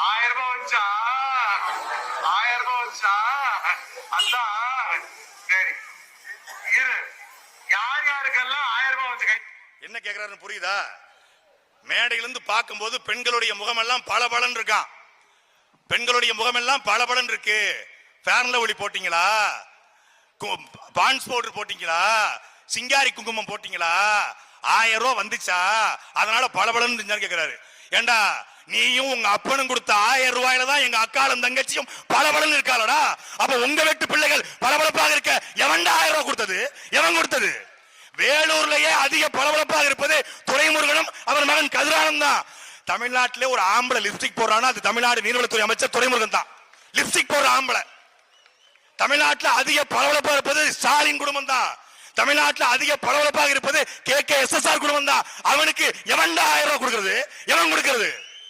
1000 ரூபாய் வந்துச்சா? 1000 ரூபாய் வந்துச்சா? அதான் சரி இரு. யார் யாருக்கெல்லாம் 1000 ரூபாய் வந்து என்ன கேக்குறாருன்னு புரியுதா? மேடையிலிருந்து பார்க்கும்போது பெண்களுடைய முகமெல்லாம் பளபளன்னு இருக்கான். பெண்களுடைய முகமெல்லாம் பளபளன்னு இருக்கு. ஃபேர்ன் லவ்லி போட்டீங்களா? பான்ஸ் பவுடர் போட்டீங்களா? சிங்காரி குங்குமம் போட்டீங்களா? 1000 ரூபாய் வந்துச்சா? அதனால பளபளன்னு கேக்குறாரு. ஏண்டா நீயும் உங்க அப்பனும் கொடுத்த 1000 ரூபாயில தான் எங்க அக்காலும் தங்கச்சியும் பளபளன்னு இருக்காளடா. அப்ப உங்க வீட்டு பிள்ளைகள் பளபளப்பாக இருக்க எவன்டா 1000 ரூபாய் கொடுத்தது? எவன் கொடுத்தது? வேலூர்லயே அதிக பளபளப்பாக இருப்பது துரைமுருகனும் அவர் மகன் கதிரானும் தான். தமிழ்நாட்டிலே ஒரு ஆம்பளை லிப்ஸ்டிக் போடுறானா அது தமிழ்நாடு நீர்வளத்துறை அமைச்சர் துரைமுருகன் தான். லிப்ஸ்டிக் போடுற ஆம்பளை. தமிழ்நாட்டில் அதிக பளபளப்பாக இருப்பது ஸ்டாலின் குடும்பம் தான். தமிழ்நாட்டில் அதிக பளபளப்பாக இருப்பது KKSSR குடும்பம் தான். அவனுக்கு எவன்டா 1000 ரூபாய் கொடுக்கிறது? எவன் கொடுக்கிறது?